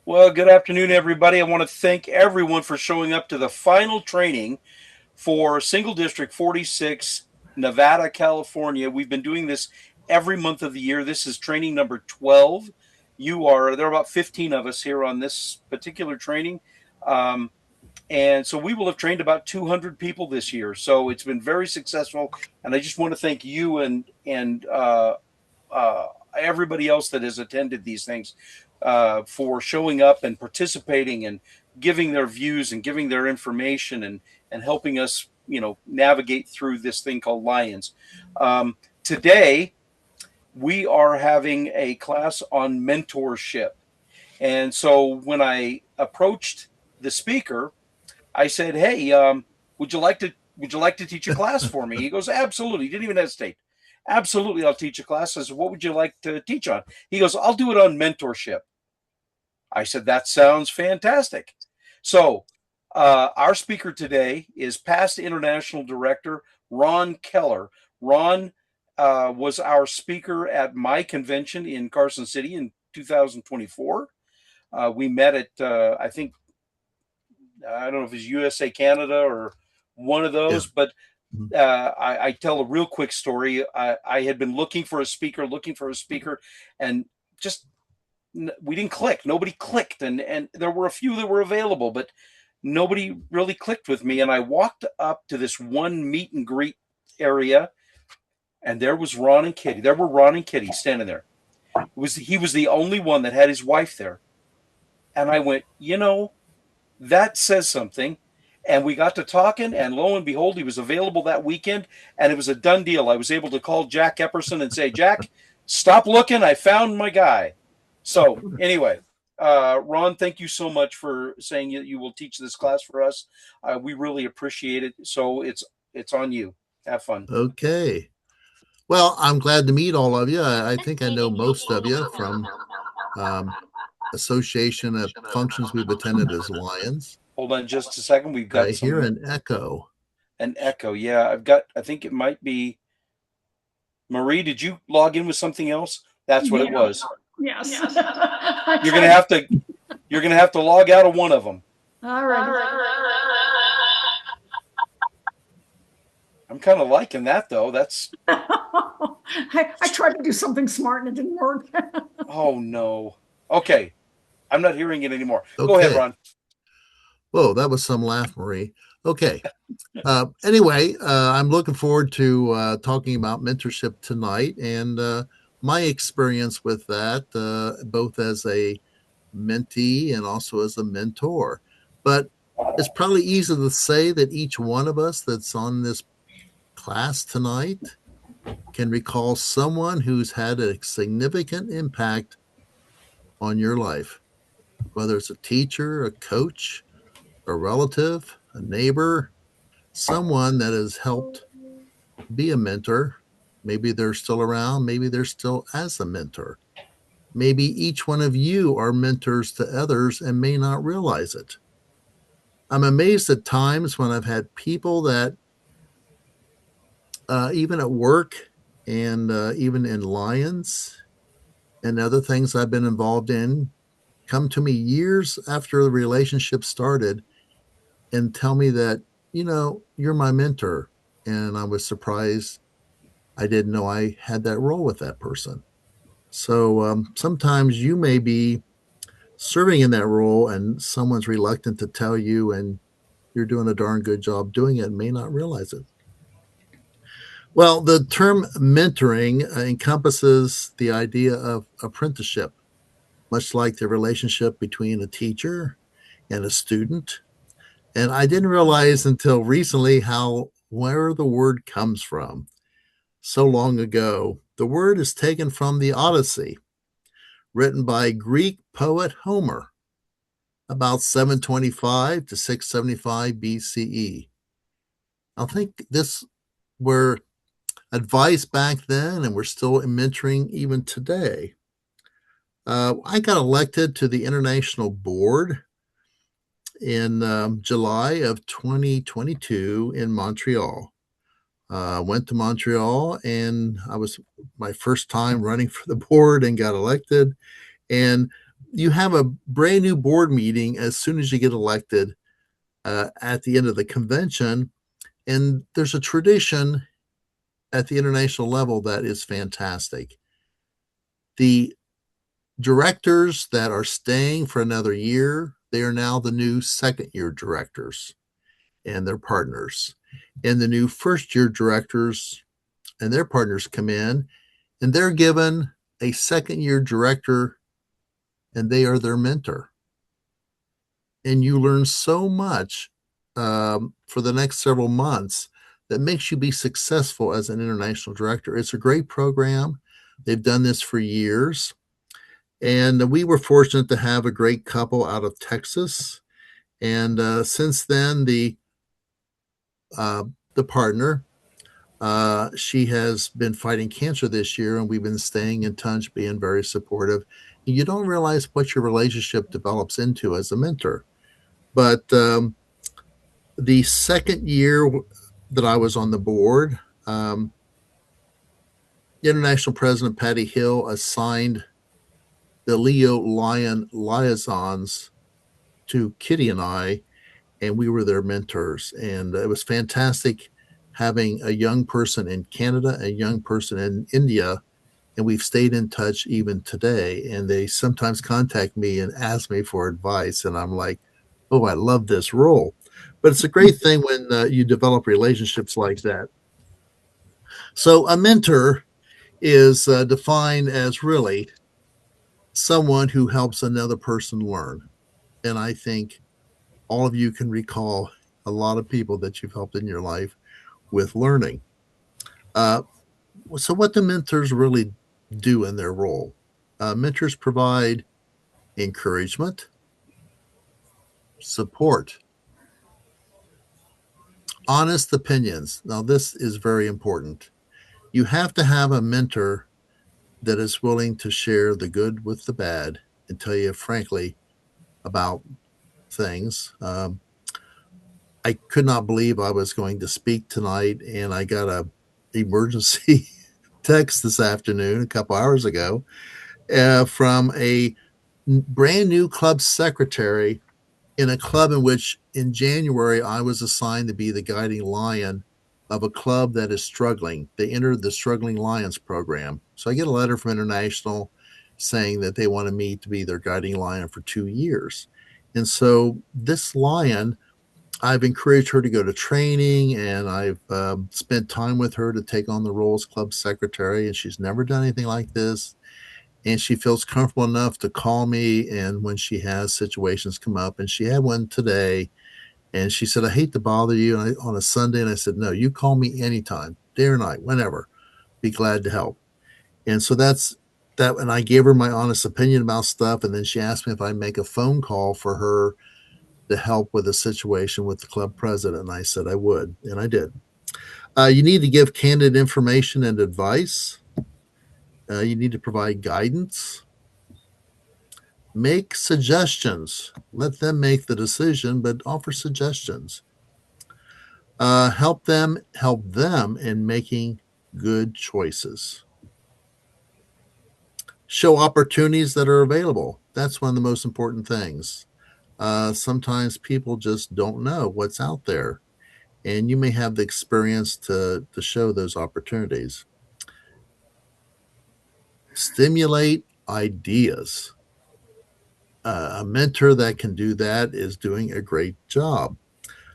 Well, good afternoon, everybody. I want to thank everyone for showing up to the final training for Single District 46, Nevada, California. We've been doing this every month of the year. This is training number 12. There are about 15 of us here on this particular training. Um, and so we will have trained about 200 people this year. So it's been very successful. And I just want to thank you and everybody else that has attended these things for showing up and participating and giving their views and giving their information and helping us, navigate through this thing called Lions. Today, we are having a class on mentorship. And so when I approached the speaker, I said, "Hey, would you like to teach a class for me?" He goes, "Absolutely." He didn't even hesitate. "Absolutely, I'll teach a class." I said, "What would you like to teach on?" He goes, "I'll do it on mentorship." I said, "That sounds fantastic." So, our speaker today is past international director Ron Keller. Ron was our speaker at my convention in Carson City in 2024. We met at, I don't know if it's USA Canada or one of Yeah. those, but Mhm. I tell a real quick story. I had been looking for a speaker, and just we didn't click. Nobody clicked, and there were a few that were available, but nobody really clicked with me. And I walked up to this one meet and greet area, and there was Ron and Kitty. There were Ron and Kitty standing there. He was the only one that had his wife there, and I went, that says something. And we got to talking, and lo and behold, he was available that weekend, and it was a done deal. I was able to call Jack Epperson and say, "Jack, stop looking. I found my guy." So anyway, Ron, thank you so much for saying you will teach this class for us. We really appreciate it. So it's on you. Have fun. Okay. Well, I'm glad to meet all of you. I think I know most of you from um, association of functions we've attended as Lions. Hold on just a second. We've I got hear some an echo. an echo. Yeah, I think it might be Marie. Did you log in with something else? That's what it Yeah. was. Yes. You're gonna have to log out of one of them. All right. I'm kind of liking that though. That's I tried to do something smart and it didn't work. oh no. Okay, I'm not hearing it anymore. Go ahead, Okay. Ron. Whoa, that was some laugh, Marie. Okay. Anyway, I'm looking forward to talking about mentorship tonight and my experience with that, both as a mentee and also as a mentor. But it's probably easy to say that each one of us that's on this class tonight can recall someone who's had a significant impact on your life, whether it's a teacher, a coach, a relative, a neighbor, someone that has helped be a mentor. Maybe they're still around, maybe they're still as a mentor. Maybe each one of you are mentors to others and may not realize it. I'm amazed at times when I've had people that, even at work and even in Lions and other things I've been involved in, come to me years after the relationship started and tell me that, you're my mentor. And I was surprised I didn't know I had that role with that person. So sometimes you may be serving in that role and someone's reluctant to tell you, and you're doing a darn good job doing it and may not realize it. Well, the term mentoring encompasses the idea of apprenticeship, much like the relationship between a teacher and a student. And I didn't realize until recently how where the word comes from. So long ago, the word is taken from the Odyssey, written by Greek poet Homer about 725 to 675 BCE. I think this were advice back then, and we're still mentoring even today. I got elected to the international board in July of 2022 in Montreal. Went to Montreal, and I was my first time running for the board and got elected. And you have a brand new board meeting as soon as you get elected at the end of the convention. And there's a tradition at the international level that is fantastic. The directors that are staying for another year, they are now the new second year directors and their partners. And the new first year directors and their partners come in and they're given a second year director and they are their mentor. And you learn so much for the next several months that makes you be successful as an international director. It's a great program. They've done this for years. And we were fortunate to have a great couple out of Texas. And since then, the partner, she has been fighting cancer this year, and we've been staying in touch, being very supportive. And you don't realize what your relationship develops into as a mentor. But the second year that I was on the board, International President Patty Hill assigned the Leo Lion liaisons to Kitty and I, and we were their mentors. And it was fantastic having a young person in Canada, a young person in India, and we've stayed in touch even today. And they sometimes contact me and ask me for advice, and I'm like, oh, I love this role. But it's a great thing when you develop relationships like that. So a mentor is defined as really someone who helps another person learn. And I think all of you can recall a lot of people that you've helped in your life with learning. Uh, so, what do mentors really do in their role? Mentors provide encouragement, support, honest opinions. Now, this is very important. You have to have a mentor that is willing to share the good with the bad and tell you frankly about things. I could not believe I was going to speak tonight, and I got a emergency text this afternoon, a couple hours ago, from a brand new club secretary in a club in which in January I was assigned to be the guiding lion of a club that is struggling. They entered the Struggling Lions program. So I get a letter from International saying that they wanted me to be their guiding lion for 2 years. And so this lion, I've encouraged her to go to training, and I've spent time with her to take on the role as club secretary. And she's never done anything like this. And she feels comfortable enough to call me. And when she has situations come up, and she had one today, and she said, I hate to bother you on a Sunday. And I said, no, you call me anytime, day or night, whenever. Be glad to help. And so that's that. And I gave her my honest opinion about stuff. And then she asked me if I'd make a phone call for her to help with a situation with the club president. And I said I would, and I did. You need to give candid information and advice. You need to provide guidance. Make suggestions. Let them make the decision, but offer suggestions. Help them in making good choices. Show opportunities that are available. That's one of the most important things. Sometimes people just don't know what's out there, and you may have the experience to show those opportunities. Stimulate ideas. A mentor that can do that is doing a great job.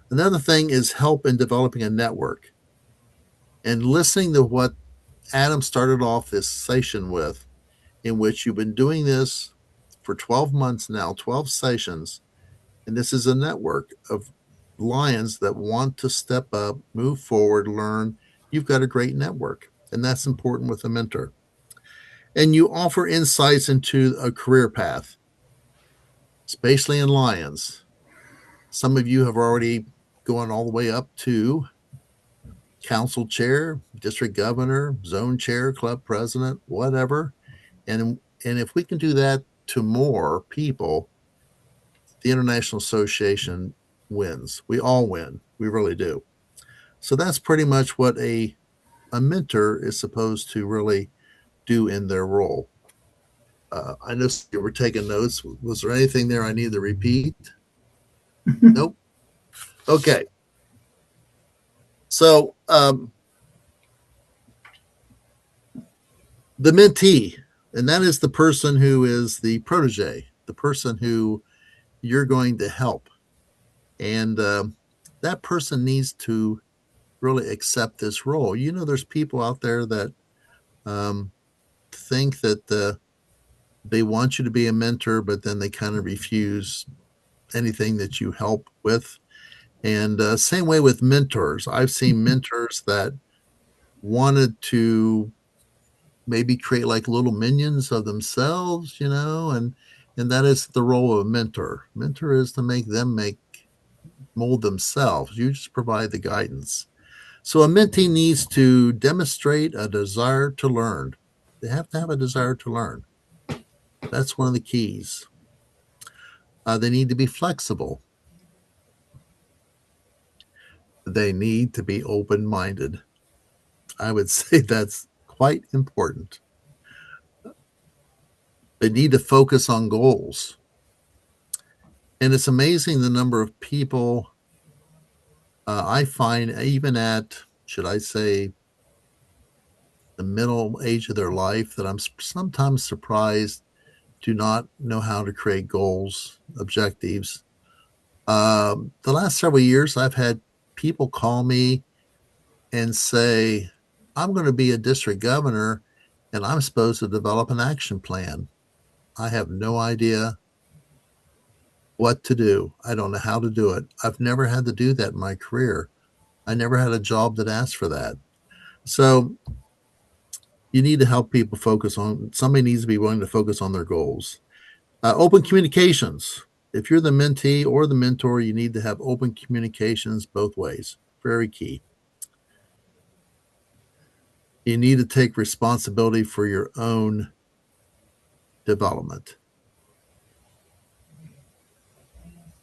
Another thing is help in developing a network and listening to what Adam started off this session with, in which you've been doing this for 12 months now, 12 sessions. And this is a network of lions that want to step up, move forward, learn. You've got a great network, and that's important with a mentor. And you offer insights into a career path, especially in lions. Some of you have already gone all the way up to council chair, district governor, zone chair, club president, whatever. And if we can do that to more people, the International Association wins. We all win. We really do. So that's pretty much what a mentor is supposed to really do in their role. I know you were taking notes. Was there anything there I need to repeat? Nope. Okay. So the mentee, and that is the person who is the protege, the person who you're going to help. And that person needs to really accept this role. You know, there's people out there that um, think that they want you to be a mentor, but then they kind of refuse anything that you help with. And same way with mentors. I've seen mentors that wanted to maybe create like little minions of themselves, you know, and that is the role of a mentor. Mentor is to make them mold themselves. You just provide the guidance. So a mentee needs to demonstrate a desire to learn. They have to have a desire to learn. That's one of the keys. They need to be flexible. They need to be open minded. I would say that's quite important. They need to focus on goals. And it's amazing the number of people I find, even at, should I say, the middle age of their life, that I'm sometimes surprised do not know how to create goals, objectives. The last several years, I've had people call me and say, I'm going to be a district governor and I'm supposed to develop an action plan. I have no idea what to do. I don't know how to do it. I've never had to do that in my career. I never had a job that asked for that. So you need to help people focus on, somebody needs to be willing to focus on their goals. Open communications. If you're the mentee or the mentor, you need to have open communications both ways. Very key. You need to take responsibility for your own development.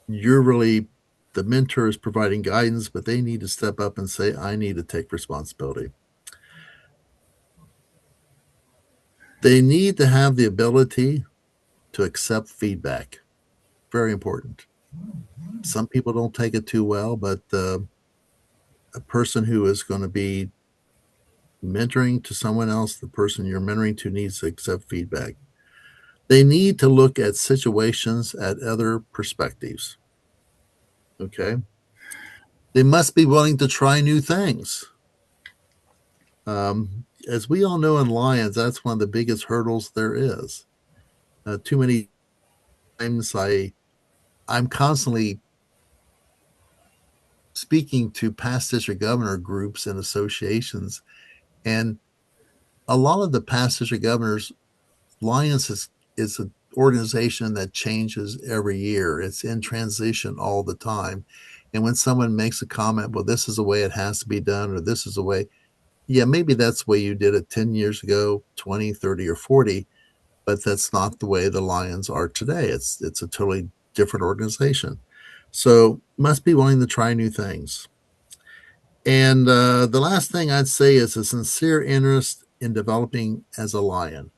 You're really, the mentor is providing guidance, but they need to step up and say, I need to take responsibility. They need to have the ability to accept feedback. Very important. Some people don't take it too well, but a person who is going to be mentoring to someone else, the person you're mentoring to needs to accept feedback. They need to look at situations at other perspectives. Okay. They must be willing to try new things. As we all know in Lions, that's one of the biggest hurdles there is. Too many times I'm constantly speaking to past district governor groups and associations, and a lot of the past district governors, Lions is an organization that changes every year. It's in transition all the time. And when someone makes a comment, well, this is the way it has to be done, or this is the way, yeah, maybe that's the way you did it 10 years ago, 20, 30, or 40, but that's not the way the Lions are today. It's a totally different organization. So must be willing to try new things. And the last thing I'd say is a sincere interest in developing as a Lion.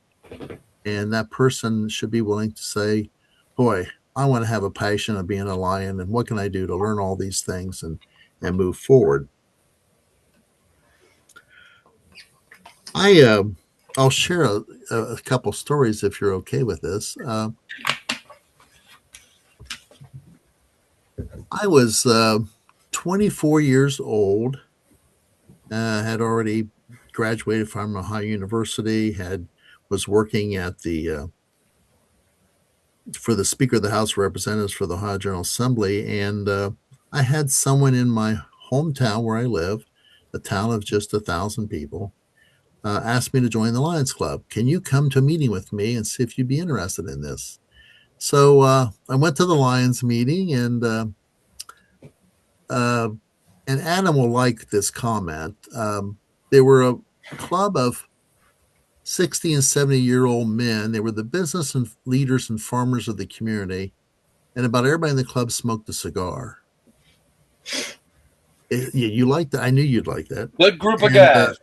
And that person should be willing to say, boy, I want to have a passion of being a Lion, and what can I do to learn all these things and move forward? I'll share a couple stories if you're okay with this. I was 24 years old, had already graduated from Ohio University, was working at the for the Speaker of the House of Representatives for the Ohio General Assembly, and I had someone in my hometown where I live, a town of just 1,000 people, asked me to join the Lions Club. Can you come to a meeting with me and see if you'd be interested in this? So I went to the Lions meeting, and Adam will like this comment. They were a club of 60 and 70-year-old men. They were the business and leaders and farmers of the community, and about everybody in the club smoked a cigar. You liked that? I knew you'd like that. Good group of guys.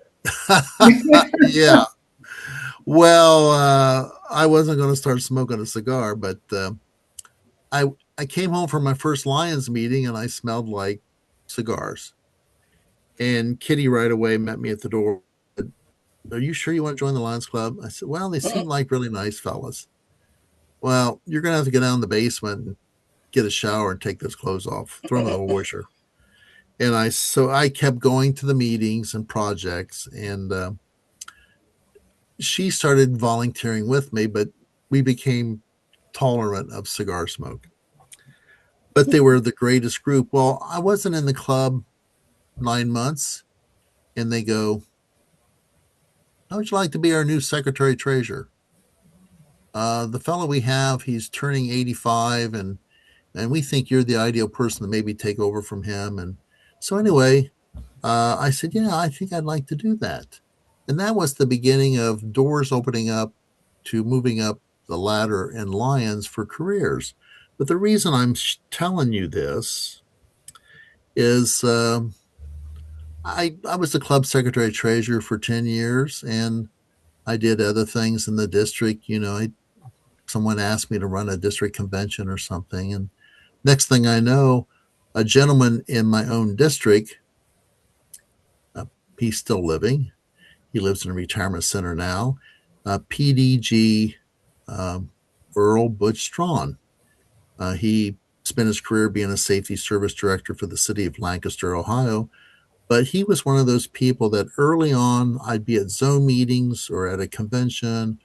Yeah. Well, I wasn't going to start smoking a cigar, but I I came home from my first Lions meeting and I smelled like cigars. And Kitty right away met me at the door. Are you sure you want to join the Lions Club? I said, well, they seem like really nice fellas. Well, you're going to have to get down in the basement and get a shower and take those clothes off, throw them in the washer. And I kept going to the meetings and projects, and she started volunteering with me, but we became tolerant of cigar smoke. But they were the greatest group. Well, I wasn't in the club 9 months, and they go, how would you like to be our new secretary treasurer? The fellow we have, he's turning 85, and we think you're the ideal person to maybe take over from him. And so anyway, I said, yeah, I think I'd like to do that. And that was the beginning of doors opening up to moving up the ladder in Lions for careers. But the reason I'm telling you this is I was the club secretary treasurer for 10 years, and I did other things in the district. Someone asked me to run a district convention or something. And next thing I know, a gentleman in my own district, uh, he's still living. He lives in a retirement center now. PDG um, Earl Butch Strawn. He spent his career being a safety service director for the city of Lancaster, Ohio. But he was one of those people that early on I'd be at zone meetings or at a convention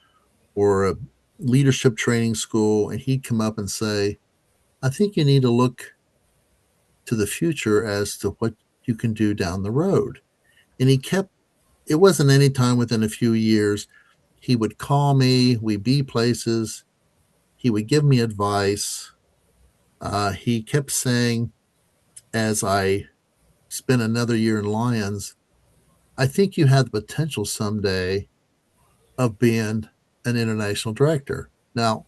or a leadership training school, and he'd come up and say, I think you need to look to the future as to what you can do down the road. And it wasn't any time within a few years. He would call me, we'd be places, he would give me advice. He kept saying, as I spent another year in Lions, I think you have the potential someday of being an international director. Now,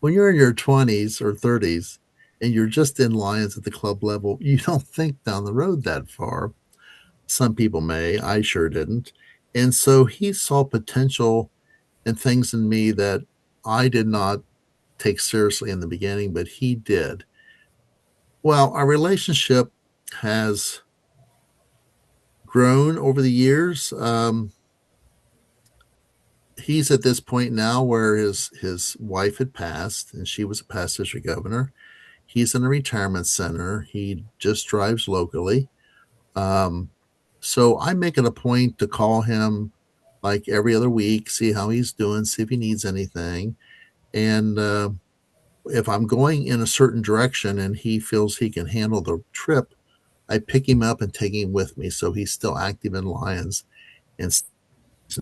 when you're in your 20s or 30s and you're just in Lions at the club level, you don't think down the road that far. Some people may, I sure didn't. And so he saw potential and things in me that I did not take seriously in the beginning, but he did. Well, our relationship has grown over the years. He's at this point now where his wife had passed, and she was a past district governor. He's in a retirement center. He just drives locally. Um, so I make it a point to call him like every other week, see how he's doing, see if he needs anything. And if I'm going in a certain direction and he feels he can handle the trip, I pick him up and take him with me so he's still active in Lions and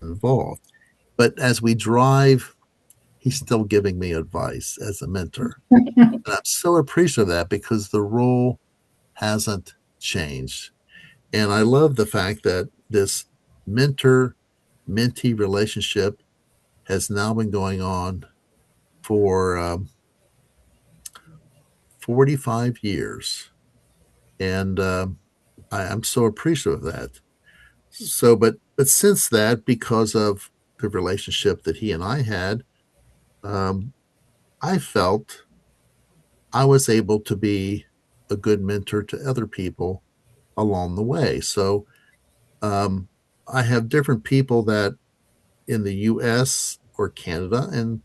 involved. But as we drive, he's still giving me advice as a mentor. And I'm so appreciative of that because the role hasn't changed. And I love the fact that this mentor mentee relationship has now been going on for 45 years. And I'm so appreciative of that. So, but since that, because of the relationship that he and I had, um, I felt I was able to be a good mentor to other people along the way. So, um, I have different people that in the US or Canada and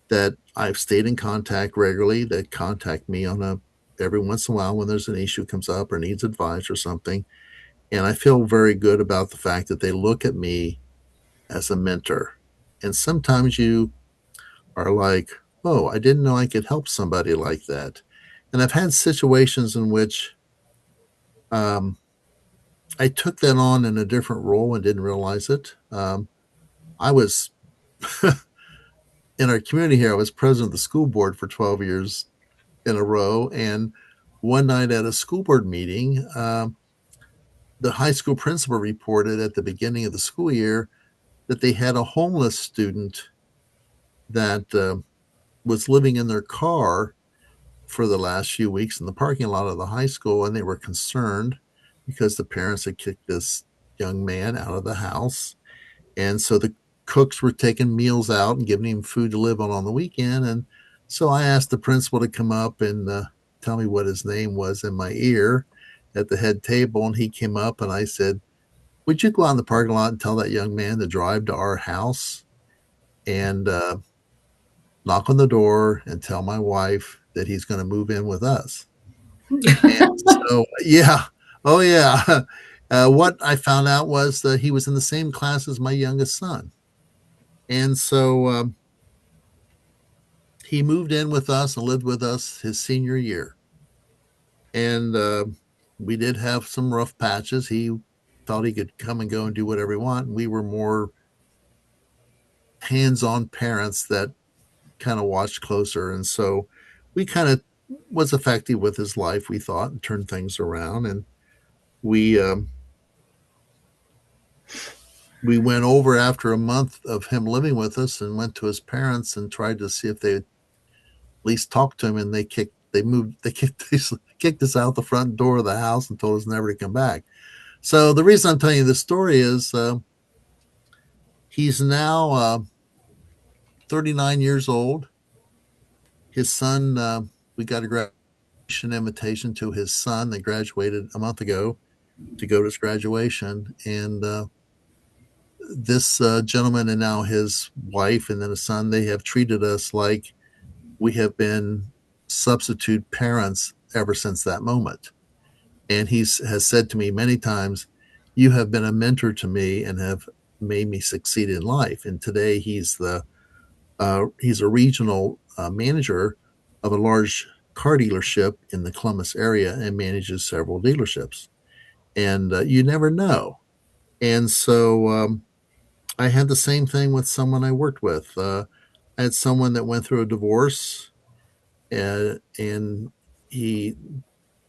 that I've stayed in contact regularly that contact me on a every once in a while when there's an issue comes up or needs advice or something. And I feel very good about the fact that they look at me as a mentor. And sometimes you are like, oh, I didn't know I could help somebody like that. And I've had situations in which um, I took that on in a different role and didn't realize it. I was in our community here, I was president of the school board for 12 years in a row. And one night at a school board meeting, the high school principal reported at the beginning of the school year that they had a homeless student that was living in their car for the last few weeks in the parking lot of the high school. And they were concerned because the parents had kicked this young man out of the house. And so the cooks were taking meals out and giving him food to live on the weekend. And so I asked the principal to come up and tell me what his name was in my ear at the head table. And he came up and I said, would you go out in the parking lot and tell that young man to drive to our house and knock on the door and tell my wife that he's going to move in with us? And so, yeah. Oh, yeah. What I found out was that he was in the same class as my youngest son. And so he moved in with us and lived with us his senior year. And we did have some rough patches. He thought he could come and go and do whatever he wanted. We were more hands-on parents that kind of watched closer. And so we kind of was effective with his life, we thought, and turned things around. And we went over after a month of him living with us and went to his parents and tried to see if they at least talk to him, and they kicked us out the front door of the house and told us never to come back. So the reason I'm telling you this story is he's now 39 years old. His son, we got a graduation invitation to his son. They graduated a month ago to go to his graduation, and this gentleman and now his wife and then his son, they have treated us like we have been substitute parents ever since that moment. And he has said to me many times, you have been a mentor to me and have made me succeed in life. And today he's a regional manager of a large car dealership in the Columbus area and manages several dealerships. And you never know. And so I had the same thing with someone I worked with. I had someone that went through a divorce and he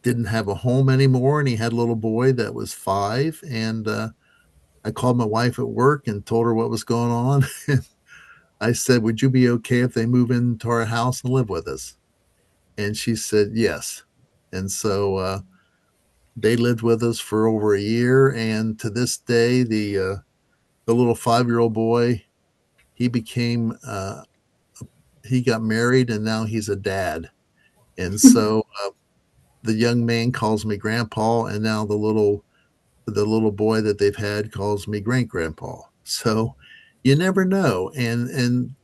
didn't have a home anymore, and he had a little boy that was 5. And I called my wife at work and told her what was going on. I said, would you be okay if they move into our house and live with us? And she said, yes. And so they lived with us for over a year. And to this day, the little 5-year-old boy, he got married and now he's a dad. And so the young man calls me grandpa, and now the little boy that they've had calls me great grandpa. So you never know. And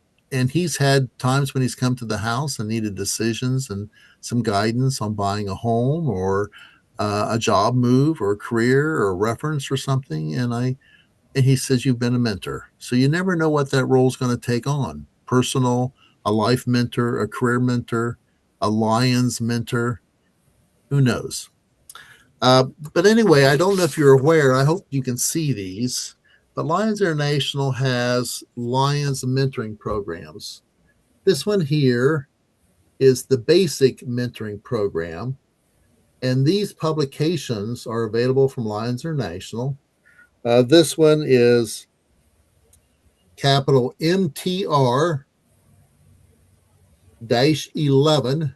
he's had times when he's come to the house and needed decisions and some guidance on buying a home or a job move or a career or a reference or something. And he says, you've been a mentor. So you never know what that role is going to take on. Personal, a life mentor, a career mentor, a Lions mentor. Who knows? But anyway, I don't know if you're aware. I hope you can see these. But Lions International has Lions mentoring programs. This one here is the basic mentoring program. And these publications are available from Lions International. This one is capital MTR 11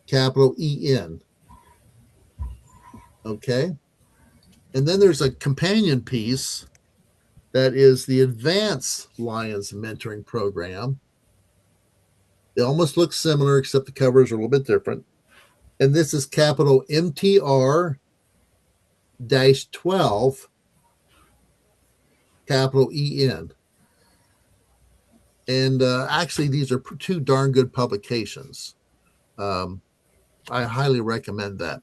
capital EN. Okay. And then there's a companion piece that is the Advanced Lions Mentoring Program. It almost looks similar, except the covers are a little bit different. And this is capital MTR 12 capital EN. And actually, these are 2 darn good publications. I highly recommend that.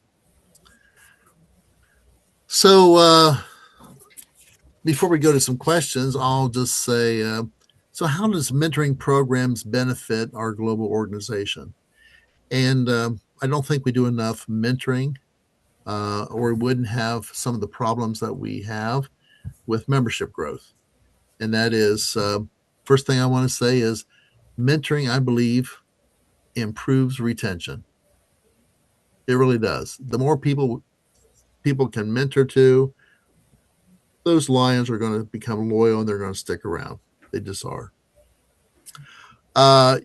So before we go to some questions, I'll just say, so how does mentoring programs benefit our global organization? And I don't think we do enough mentoring, or we wouldn't have some of the problems that we have with membership growth. And that is, first thing I want to say is mentoring, I believe, improves retention. It really does. The more people can mentor to, those Lions are going to become loyal and they're going to stick around. They just are.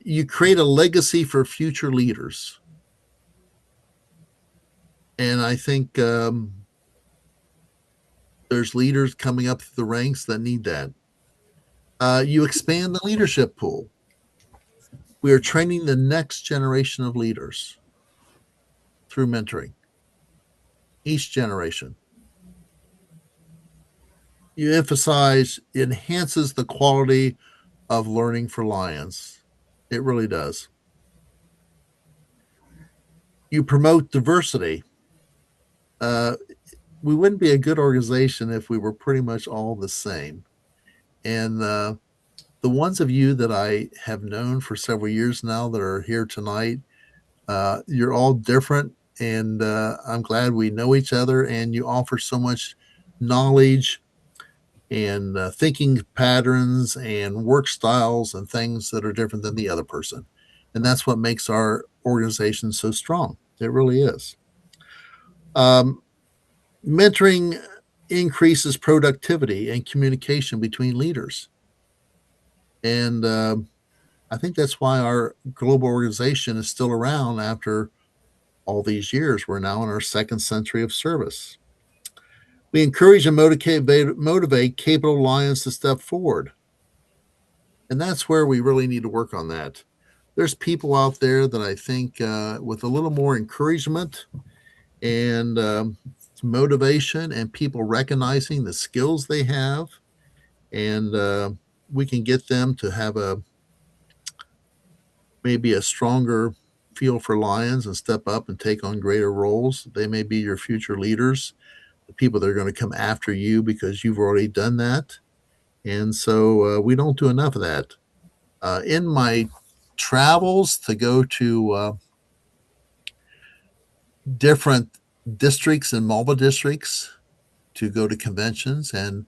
You create a legacy for future leaders. And I think There's leaders coming up through the ranks that need that. You expand the leadership pool. We are training the next generation of leaders through mentoring, each generation. You emphasize, it enhances the quality of learning for Lions. It really does. You promote diversity. Uh, we wouldn't be a good organization if we were pretty much all the same. And the ones of you that I have known for several years now that are here tonight, you're all different. And I'm glad we know each other, and you offer so much knowledge and thinking patterns and work styles and things that are different than the other person. And that's what makes our organization so strong. It really is. Um, Mentoring increases productivity and communication between leaders. And I think that's why our global organization is still around after all these years. We're now in our second century of service. We encourage and motivate capable lions to step forward. And that's where we really need to work on that. There's people out there that I think with a little more encouragement and motivation and people recognizing the skills they have, and we can get them to have maybe a stronger feel for lions and step up and take on greater roles. They may be your future leaders, the people that are going to come after you because you've already done that. And so we don't do enough of that. In my travels to go to different districts and mobile districts to go to conventions, and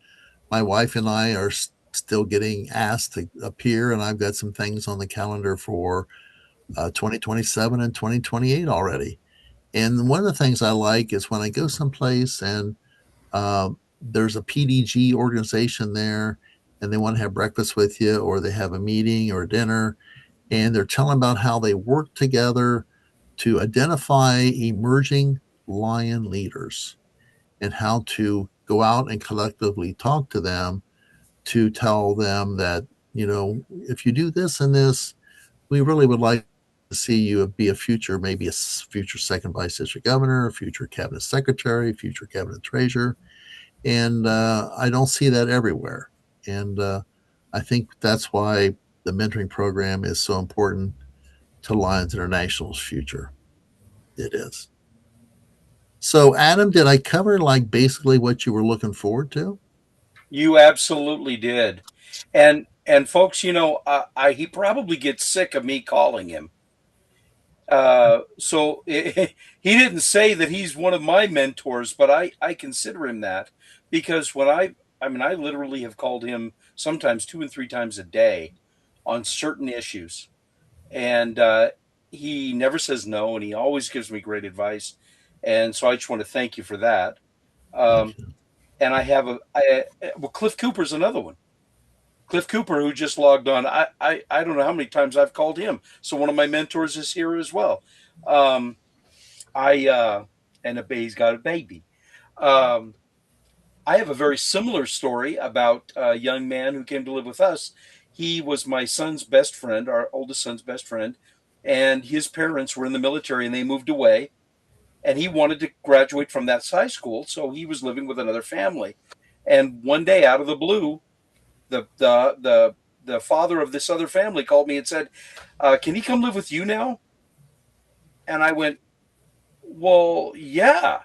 my wife and I are still getting asked to appear, and I've got some things on the calendar for 2027 and 2028 already. And one of the things I like is when I go someplace and there's a PDG organization there, and they want to have breakfast with you, or they have a meeting or dinner, and they're telling about how they work together to identify emerging lion leaders and how to go out and collectively talk to them to tell them that, if you do this and this, we really would like to see you be maybe a future second vice district governor, a future cabinet secretary, future cabinet treasurer. And I don't see that everywhere. And I think that's why the mentoring program is so important to Lions International's future. It is. So, Adam, did I cover like basically what you were looking forward to? You absolutely did. And folks, he probably gets sick of me calling him. So he didn't say that he's one of my mentors, but I consider him that, because I literally have called him sometimes 2 and 3 times a day on certain issues. And he never says no, and he always gives me great advice. And so I just want to thank you for that. Um, Thank you. and well, Cliff Cooper's another one. Cliff Cooper, who just logged on. I don't know how many times I've called him. So one of my mentors is here as well. Um, I and he's got a baby. Um, I have a very similar story about a young man who came to live with us. He was my son's best friend, our oldest son's best friend, and his parents were in the military and they moved away. And he wanted to graduate from that high school, so he was living with another family. And one day, out of the blue, the father of this other family called me and said, "Can he come live with you now?" And I went, "Well, yeah."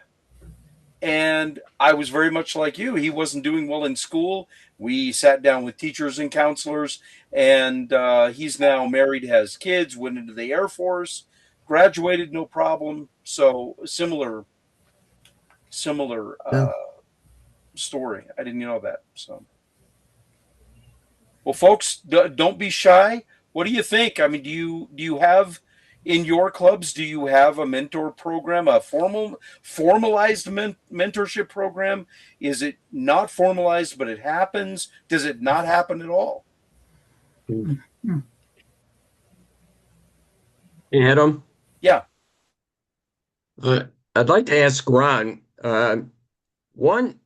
And I was very much like you. He wasn't doing well in school. We sat down with teachers and counselors, and he's now married, has kids, went into the Air Force, graduated, no problem. So similar Yeah. story. I didn't know that. So, well, folks, don't be shy. What do you think? I mean, do you have in your clubs? Do you have a mentor program, a formalized mentorship program? Is it not formalized, but it happens? Does it not happen at all? Hmm. Hey, Adam, Yeah. I'd like to ask Ron, one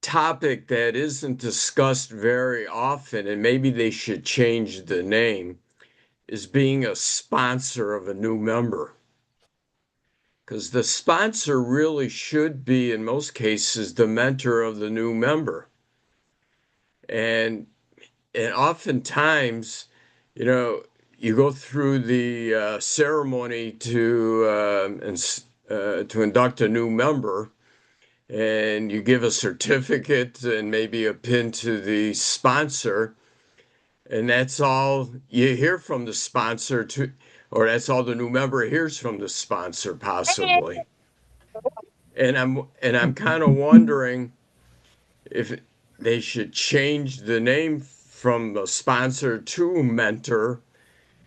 topic that isn't discussed very often, and maybe they should change the name, is being a sponsor of a new member. Because the sponsor really should be, in most cases, the mentor of the new member. And oftentimes, you go through the ceremony to induct a new member, and you give a certificate and maybe a pin to the sponsor, and that's all you hear from the sponsor or that's all the new member hears from the sponsor, possibly. And I'm kind of wondering if they should change the name from a sponsor to mentor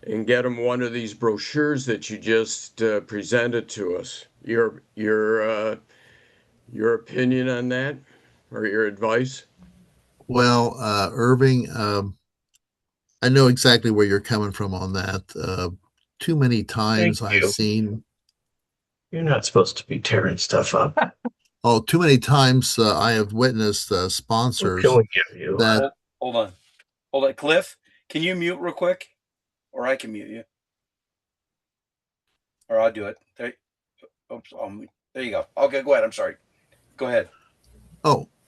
and get them one of these brochures that you just presented to us. Your opinion on that, or your advice? Well, Irving, I know exactly where you're coming from on that. Too many Thank times I've you. seen, You're not supposed to be tearing stuff up. too many times I have witnessed What sponsors can we give you? that, Hold on. Cliff, can you mute real quick? Or I can mute you. Or I'll do it. There you go. Okay, go ahead. I'm sorry. Go ahead.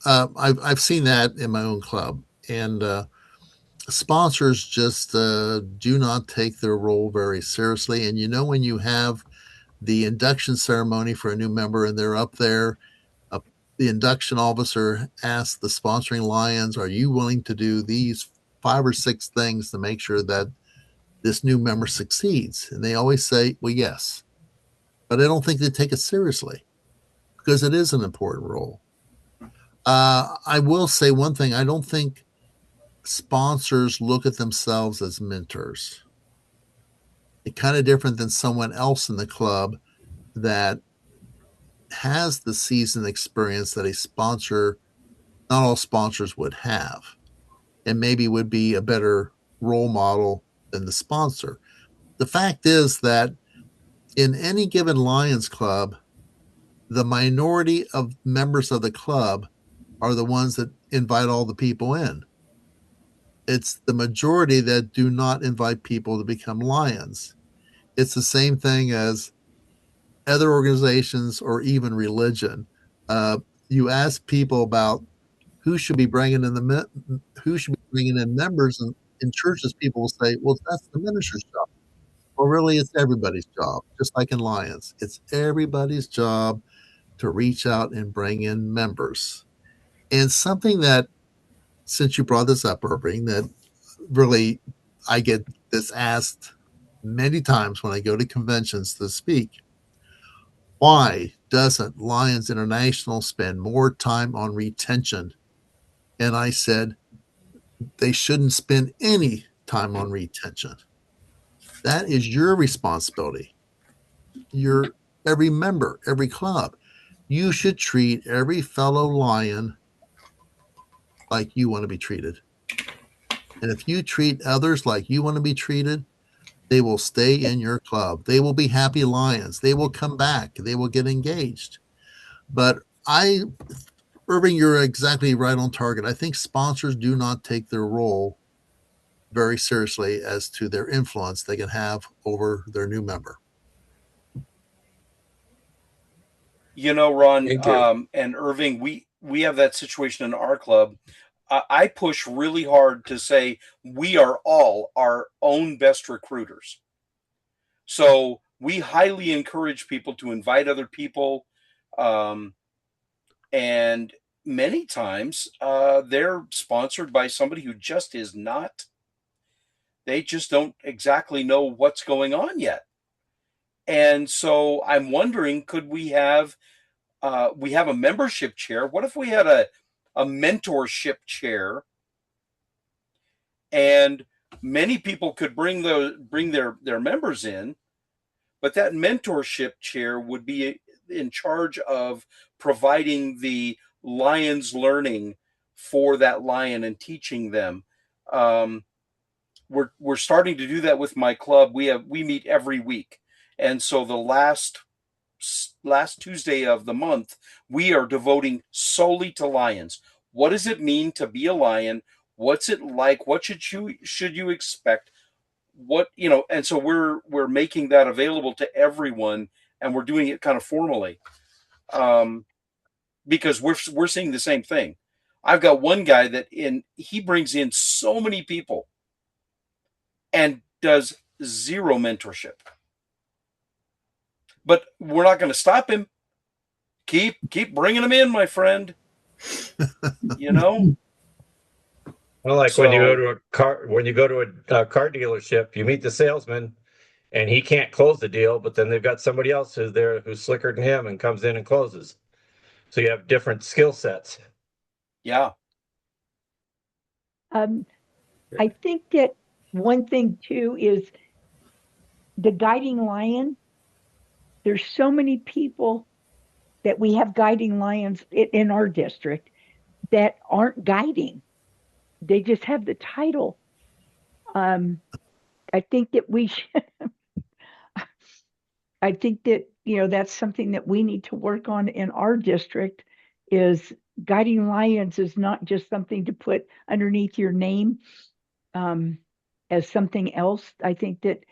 I've seen that in my own club, and sponsors just do not take their role very seriously. And when you have the induction ceremony for a new member and they're up there, the induction officer asks the sponsoring Lions, "Are you willing to do these 5 or 6 things to make sure that this new member succeeds?" And they always say, "Well, yes." But I don't think they take it seriously because it is an important role. I will say one thing. I don't think sponsors look at themselves as mentors. It's kind of different than someone else in the club that has the seasoned experience that a sponsor, not all sponsors would have, and maybe would be a better role model than the sponsor. The fact is that in any given Lions club, the minority of members of the club are the ones that invite all the people in. It's the majority that do not invite people to become Lions. It's the same thing as other organizations or even religion. You ask people about who should be bringing in members, and in churches, people will say, "Well, that's the minister's job." Well, really, it's everybody's job. Just like in Lions, it's everybody's job to reach out and bring in members. And something that, since you brought this up, Irving, that really I get this asked many times when I go to conventions to speak. Why doesn't Lions International spend more time on retention? And I said, they shouldn't spend any time on retention. That is your responsibility. Every member, every club. You should treat every fellow Lion like you want to be treated. And if you treat others like you want to be treated, they will stay in your club. They will be happy Lions. They will come back. They will get engaged. But Irving, you're exactly right on target. I think sponsors do not take their role very seriously as to their influence they can have over their new member. Ron, Thank you. and Irving, we have that situation in our club. I push really hard to say we are all our own best recruiters. So we highly encourage people to invite other people. And many times they're sponsored by somebody who just is not, they just don't exactly know what's going on yet. And so I'm wondering, could we have a membership chair? What if we had a mentorship chair, and many people could bring their members in, but that mentorship chair would be in charge of providing the Lions learning for that Lion and teaching them. We're starting to do that with my club. We meet every week, and so the last Tuesday of the month, we are devoting solely to Lions. What does it mean to be a lion? What's it like? What should you expect? What, and so we're making that available to everyone, and we're doing it kind of formally, because we're seeing the same thing. I've got one guy he brings in so many people and does zero mentorship. But we're not going to stop him. Keep bringing them in, my friend. Well, like when you go to a car dealership, you meet the salesman, and he can't close the deal, but then they've got somebody else who's there who's slicker than him and comes in and closes. So you have different skill sets. Yeah. I think that one thing too is the guiding lion. There's so many people that we have guiding lions in our district that aren't guiding. They just have the title. I think that I think that, that's something that we need to work on in our district. Is guiding lions is not just something to put underneath your name as something else. I think that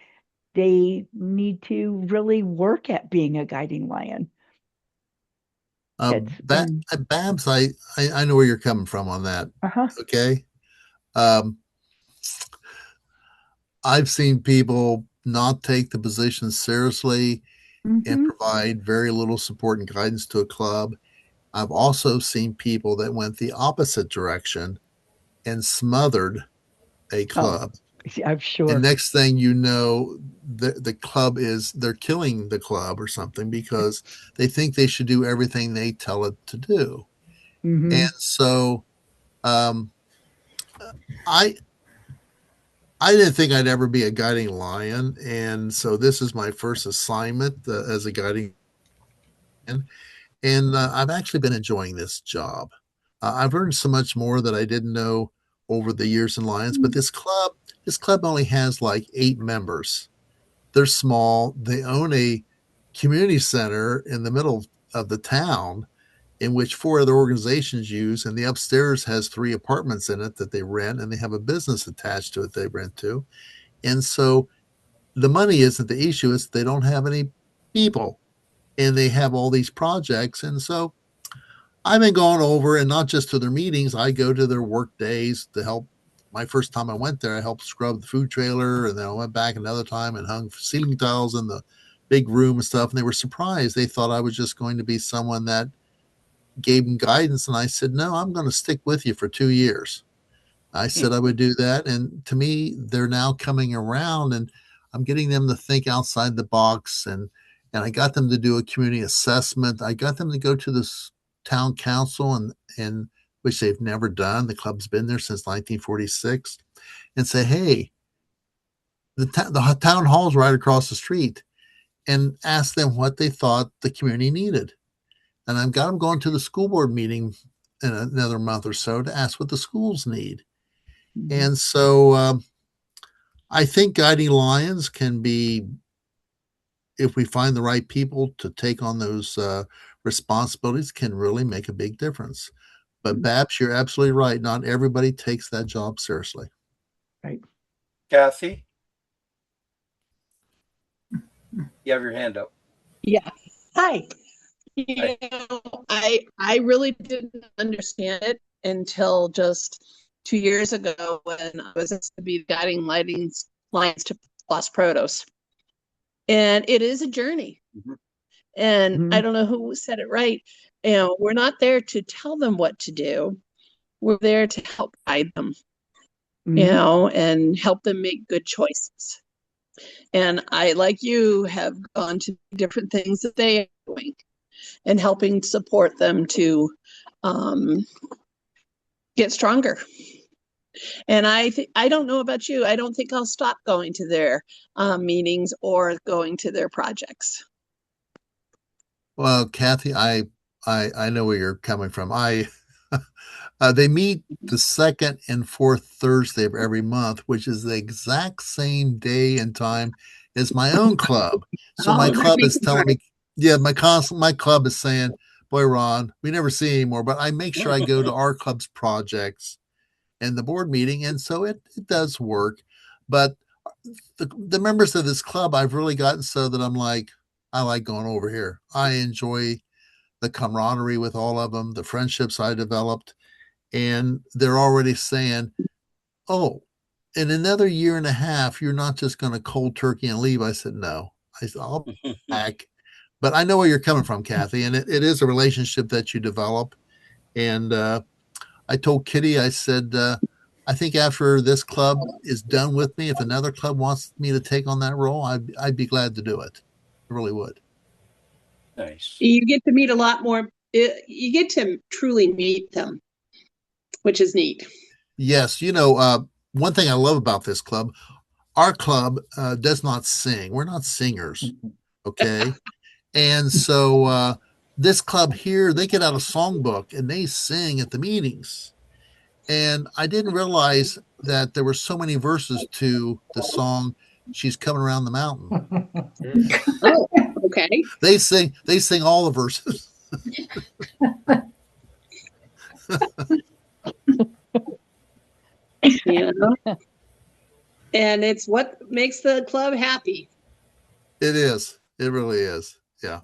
they need to really work at being a guiding lion. Babs, I know where you're coming from on that. Okay. I've seen people not take the position seriously and provide very little support and guidance to a club. I've also seen people that went the opposite direction and smothered a club. I'm sure. And next thing you know, the club they're killing the club or something because they think they should do everything they tell it to do. And so I didn't think I'd ever be a guiding lion. And so this is my first assignment as a guiding lion. And I've actually been enjoying this job. I've learned so much more that I didn't know over the years in Lions, but this club only has like 8 members. They're small. They own a community center in the middle of the town in which 4 other organizations use, and the upstairs has 3 apartments in it that they rent, and they have a business attached to it they rent to. And so the money isn't the issue. It's they don't have any people, and they have all these projects. And so I've been going over, and not just to their meetings, I go to their work days to help. My first time I went there, I helped scrub the food trailer, and then I went back another time and hung ceiling tiles in the big room and stuff. And they were surprised. They thought I was just going to be someone that gave them guidance. And I said, no, I'm going to stick with you for 2 years. I said I would do that. And to me, they're now coming around, and I'm getting them to think outside the box. And I got them to do a community assessment. I got them to go to this town council, and which they've never done. The club's been there since 1946, and say, hey, the town hall's right across the street, and ask them what they thought the community needed. And I've got them going to the school board meeting in another month or so to ask what the schools need. And so I think guiding lions can be, if we find the right people to take on those responsibilities, can really make a big difference. But Babs, you're absolutely right. Not everybody takes that job seriously. Right. Kathy? You have your hand up. Yeah. Hi. I really didn't understand it until just 2 years ago when I was asked to be guiding lions to Los Protos. And it is a journey. And I don't know who said it right. We're not there to tell them what to do. We're there to help guide them, and help them make good choices. And I, like you, have gone to different things that they are doing and helping support them to get stronger. And I don't know about you. I don't think I'll stop going to their meetings or going to their projects. Well, Kathy, I know where you're coming from. They meet the 2nd and 4th Thursday of every month, which is the exact same day and time as my own club. So my club is telling me, my club is saying, boy, Ron, we never see anymore, but I make sure I go to our club's projects and the board meeting. And so it does work. But the members of this club, I've really gotten so that I'm like, I like going over here. I enjoy the camaraderie with all of them, the friendships I developed. And they're already saying, oh, in another year and a half, you're not just going to cold turkey and leave. I said, no. I said, I'll be back. But I know where you're coming from, Kathy. And it is a relationship that you develop. And I told Kitty, I said, I think after this club is done with me, if another club wants me to take on that role, I'd be glad to do it. I really would. Nice. You get to meet a lot more. You get to truly meet them, which is neat. Yes. You know, one thing I love about this club, our club does not sing. We're not singers. Okay. And so this club here, they get out a songbook and they sing at the meetings. And I didn't realize that there were so many verses to the song "She's Coming Around the Mountain." Oh, okay. They sing all the verses. Yeah. And it's what makes the club happy. It is. It really is. Yeah.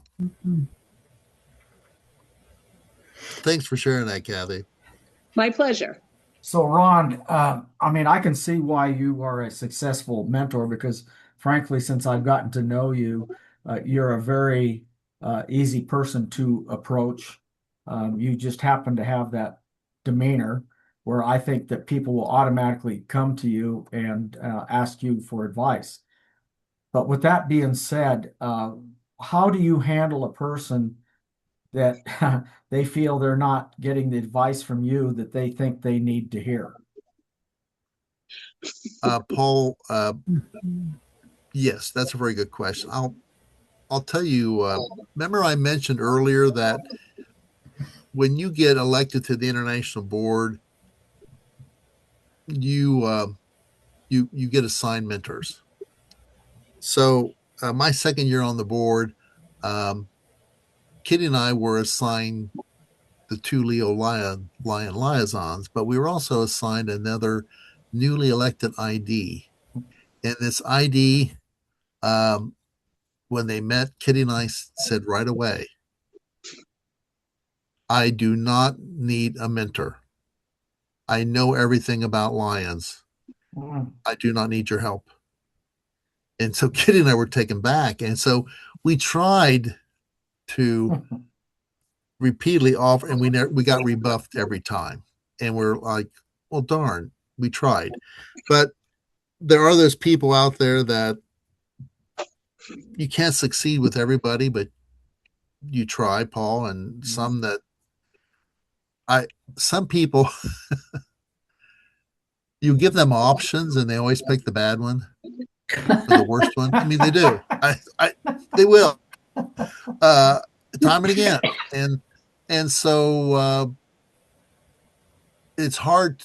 Thanks for sharing that, Kathy. My pleasure. So, Ron, I mean, I can see why you are a successful mentor because, frankly, since I've gotten to know you, you're a very easy person to approach. You just happen to have that demeanor where I think that people will automatically come to you and ask you for advice. But with that being said, how do you handle a person that they feel they're not getting the advice from you that they think they need to hear? Paul, yes, that's a very good question. I'll tell you. Remember, I mentioned earlier that when you get elected to the international board, you you get assigned mentors. So my second year on the board, Kitty and I were assigned the two Leo lion liaisons, but we were also assigned another newly elected ID. And this ID, when they met, Kitty and I said right away, I do not need a mentor. I know everything about lions. I do not need your help. And so Kitty and I were taken back. And so we tried to repeatedly offer, and we got rebuffed every time. And we're like, well, darn, we tried. But there are those people out there that you can't succeed with everybody, but you try, Paul, and some people you give them options and they always pick the bad one or the worst one. I mean, they do. They will. Time and again. And so it's hard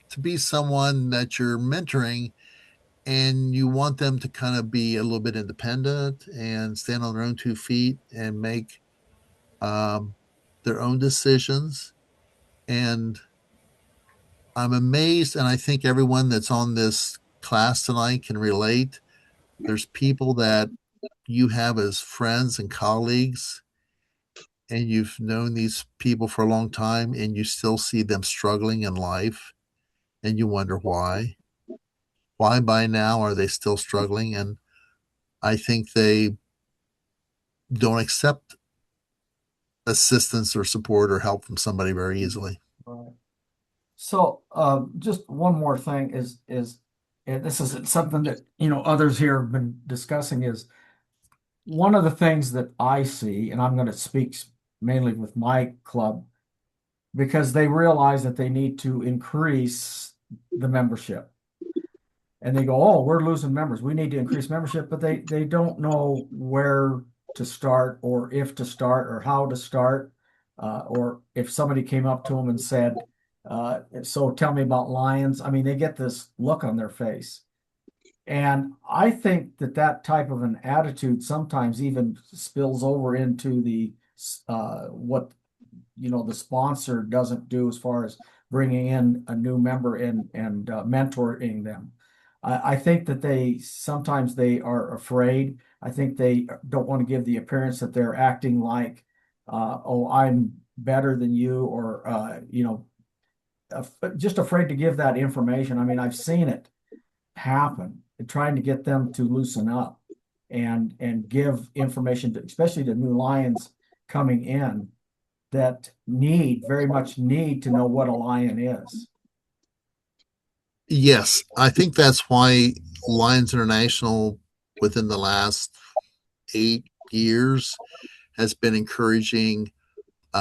to be someone that you're mentoring and you want them to kind of be a little bit independent and stand on their own 2 feet and make their own decisions. And I'm amazed, and I think everyone that's on this class tonight can relate. There's people that you have as friends and colleagues, and you've known these people for a long time, and you still see them struggling in life, and you wonder why. Why by now are they still struggling? And I think they don't accept assistance or support or help from somebody very easily. Right. So, just one more thing and this is something that, others here have been discussing is one of the things that I see, and I'm going to speak mainly with my club, because they realize that they need to increase the membership. And they go, oh, we're losing members. We need to increase membership, but they don't know where to start or if to start or how to start. Or if somebody came up to them and said, so tell me about lions. I mean, they get this look on their face. And I think that type of an attitude sometimes even spills over into the what the sponsor doesn't do as far as bringing in a new member and mentoring them. I think that sometimes they are afraid. I think they don't want to give the appearance that they're acting like, oh, I'm better than you, or just afraid to give that information. I mean, I've seen it happen, trying to get them to loosen up and give information to, especially to new lions coming in that very much need to know what a lion is. Yes, I think that's why Lions International, within the last 8 years, has been encouraging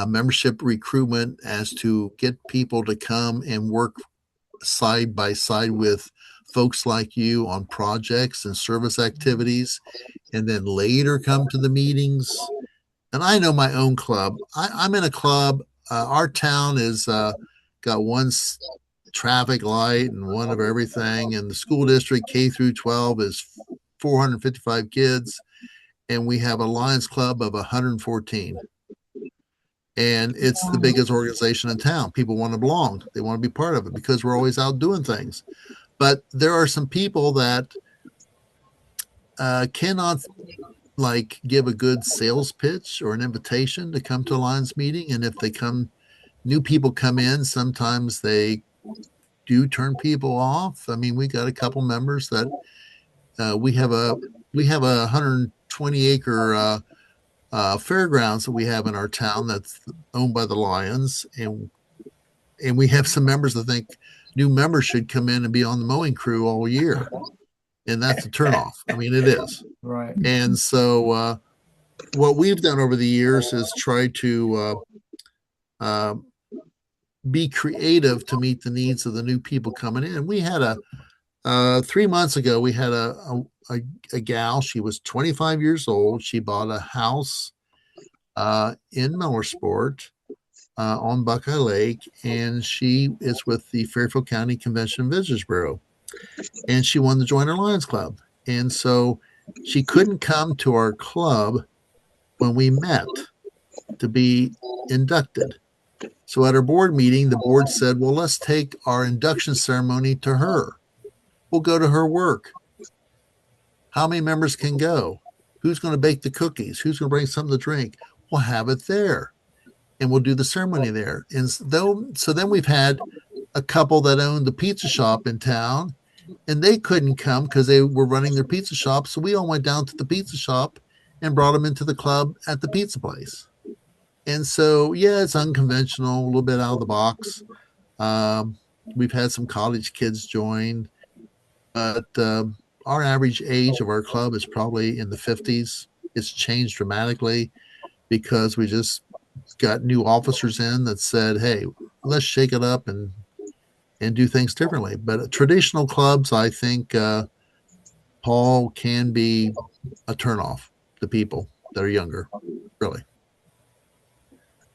membership recruitment as to get people to come and work side by side with folks like you on projects and service activities, and then later come to the meetings. And I know my own club. I'm in a club. Our town is got one traffic light and one of everything. And the school district K through 12 is 455 kids, and we have a Lions Club of 114. And it's the biggest organization in town. People want to belong. They want to be part of it because we're always out doing things. But there are some people that cannot give a good sales pitch or an invitation to come to a Lions meeting. And if new people come in, sometimes they do turn people off. I mean, we got a couple members that we have a 120 acre fairgrounds that we have in our town that's owned by the Lions, and we have some members that think new members should come in and be on the mowing crew all year, and that's a turnoff. I mean, it is. Right. And so what we've done over the years is try to be creative to meet the needs of the new people coming in. We had 3 months ago, we had a gal. She was 25 years old. She bought a house in Millersport on Buckeye Lake, and she is with the Fairfield County Convention and Visitors Bureau, and she wanted to join our Lions Club. And so she couldn't come to our club when we met to be inducted. So at our board meeting, the board said, well, let's take our induction ceremony to her. We'll go to her work. How many members can go? Who's going to bake the cookies? Who's going to bring something to drink? We'll have it there, and we'll do the ceremony there. And so then we've had a couple that owned the pizza shop in town, and they couldn't come because they were running their pizza shop. So we all went down to the pizza shop and brought them into the club at the pizza place. And so, yeah, it's unconventional, a little bit out of the box. We've had some college kids join, but our average age of our club is probably in the 50s. It's changed dramatically because we just got new officers in that said, hey, let's shake it up and do things differently. But traditional clubs, I think, Paul, can be a turnoff to people that are younger, really.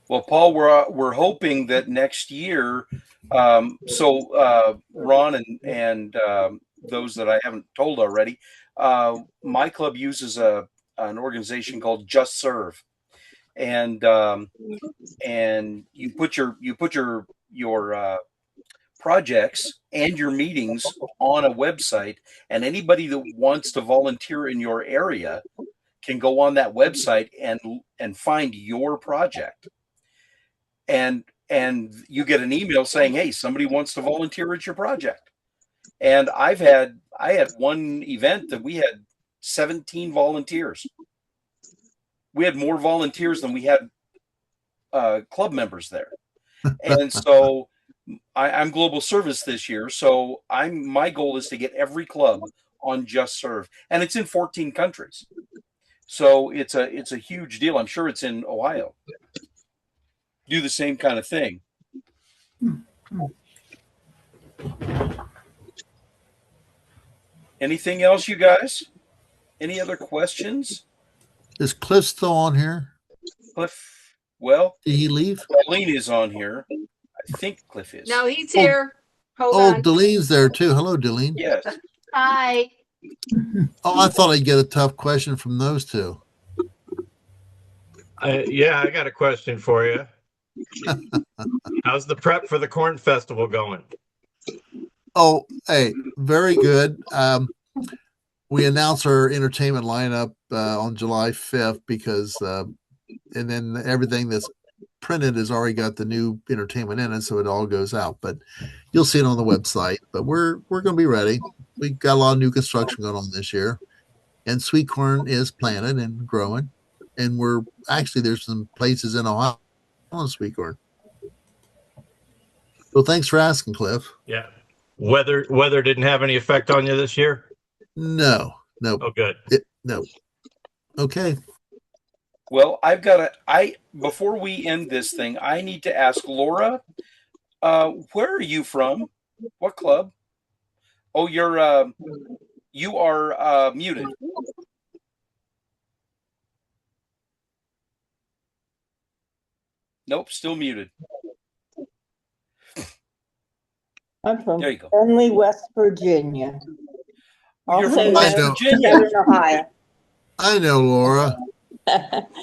Well, Paul, we're hoping that next year, Ron and those that I haven't told already, my club uses an organization called Just Serve, and you put your projects and your meetings on a website, and anybody that wants to volunteer in your area can go on that website and find your project. And you get an email saying, hey, somebody wants to volunteer at your project. And I had one event that we had 17 volunteers. We had more volunteers than we had club members there. And so I'm global service this year. So my goal is to get every club on Just Serve, and it's in 14 countries. So it's a huge deal. I'm sure it's in Ohio. Do the same kind of thing. Anything else, you guys? Any other questions? Is Cliff still on here? Cliff, well, did he leave? Darlene is on here. I think Cliff is. No, he's here. Hold on. Delene's there too. Hello, Delene. Yes. Hi. Oh, I thought I'd get a tough question from those two. Yeah, I got a question for you. How's the prep for the corn festival going? Oh, hey, very good. We announced our entertainment lineup on July 5th because, and then everything that's printed has already got the new entertainment in it, so it all goes out. But you'll see it on the website. But we're going to be ready. We've got a lot of new construction going on this year, and sweet corn is planted and growing. And we're actually there's some places in Ohio on sweet corn. So thanks for asking, Cliff. Yeah. Weather didn't have any effect on you this year? No. Oh, good. No. Okay. Well, before we end this thing, I need to ask Laura, where are you from? What club? Oh, you are muted. Nope, still muted. I'm from There you go. Friendly, West Virginia. You're Also from West know. Virginia. Southern Ohio. I know, Laura.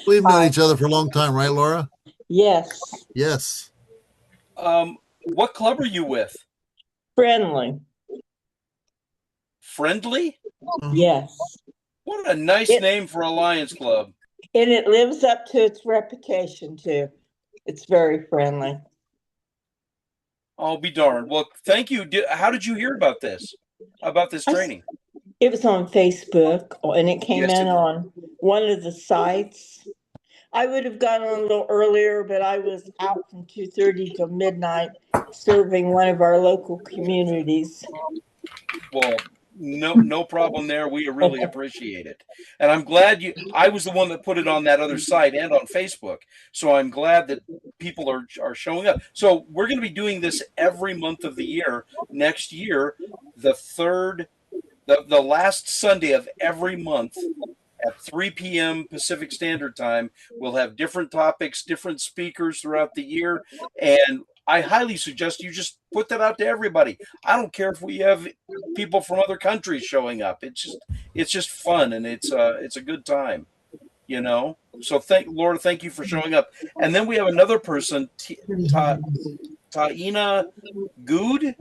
We've known each other for a long time, right, Laura? Yes. Yes. What club are you with? Friendly. Friendly? Yes. What a nice name for a Lions Club. And it lives up to its reputation, too. It's very friendly. I'll be darned. Well, thank you. How did you hear about this training? It was on Facebook, and it came Yes, in on one of the sites. I would have gone on a little earlier, but I was out from 2:30 till midnight serving one of our local communities. Well, no problem there. We really appreciate it. And I'm glad I was the one that put it on that other site and on Facebook. So I'm glad that people are showing up. So we're going to be doing this every month of the year. Next year, the last Sunday of every month at 3 p.m. Pacific Standard Time, we'll have different topics, different speakers throughout the year. And I highly suggest you just put that out to everybody. I don't care if we have people from other countries showing up. It's just fun, and it's a good time, you know. So Laura, thank you for showing up. And then we have another person, Taina Good.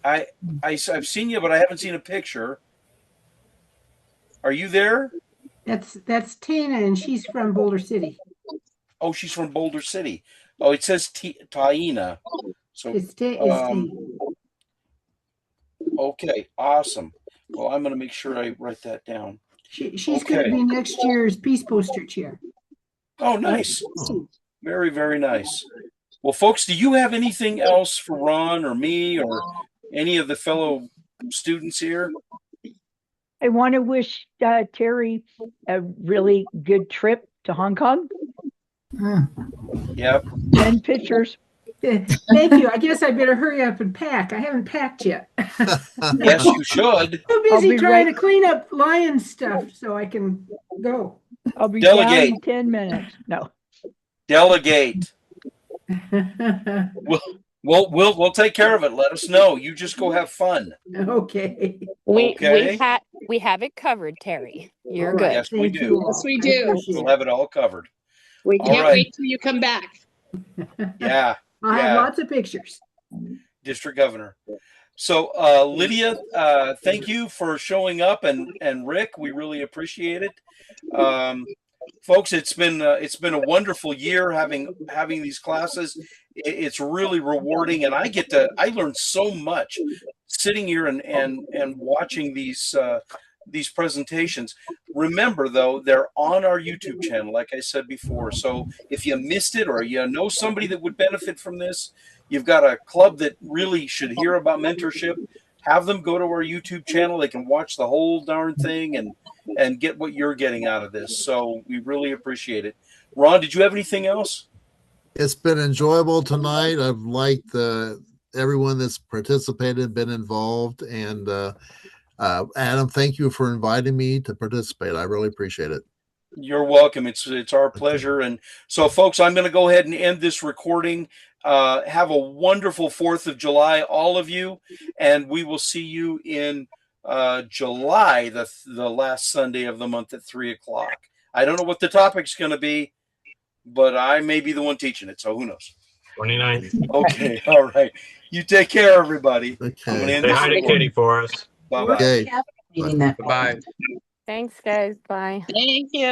I've seen you, but I haven't seen a picture. Are you there? That's Tana, and she's from Boulder City. Oh, she's from Boulder City. Oh, it says Taina. So It's Tana. Okay, awesome. Well, I'm going to make sure I write that down. She's going to be next year's Peace Poster Chair. Oh, nice. Very, very nice. Well, folks, do you have anything else for Ron or me or any of the fellow students here? I want to wish Terry a really good trip to Hong Kong. Yep. 10 pictures. Thank you. I guess I better hurry up and pack. I haven't packed yet. Yes, you should. I'm busy trying to clean up lion stuff so I can go. I'll be down in 10 minutes. No. Delegate. We'll take care of it. Let us know. You just go have fun. Okay. We have it covered, Terry. You're good. Yes, we do. Yes, we do. We'll have it all covered. We can't wait till you come back. Yeah. I have lots of pictures. District Governor. So Lydia, thank you for showing up, and Rick, we really appreciate it. Folks, it's been a wonderful year having these classes. It's really rewarding, and I learned so much sitting here and watching these presentations. Remember, though, they're on our YouTube channel, like I said before. So if you missed it, or you know somebody that would benefit from this, you've got a club that really should hear about mentorship, have them go to our YouTube channel. They can watch the whole darn thing and get what you're getting out of this. So we really appreciate it. Ron, did you have anything else? It's been enjoyable tonight. I've liked everyone that's participated, been involved, and Adam, thank you for inviting me to participate. I really appreciate it. You're welcome. It's our pleasure. And so, folks, I'm going to go ahead and end this recording. Have a wonderful 4th of July, all of you, and we will see you in July, the last Sunday of the month at 3 o'clock. I don't know what the topic's going to be, but I may be the one teaching it, so who knows? 29th. Okay, all right. You take care, everybody. Okay. I'm going to end Say this hi to recording. Kitty for us. Bye-bye. Okay. Meeting that Bye. Thanks, guys. Bye. Thank you.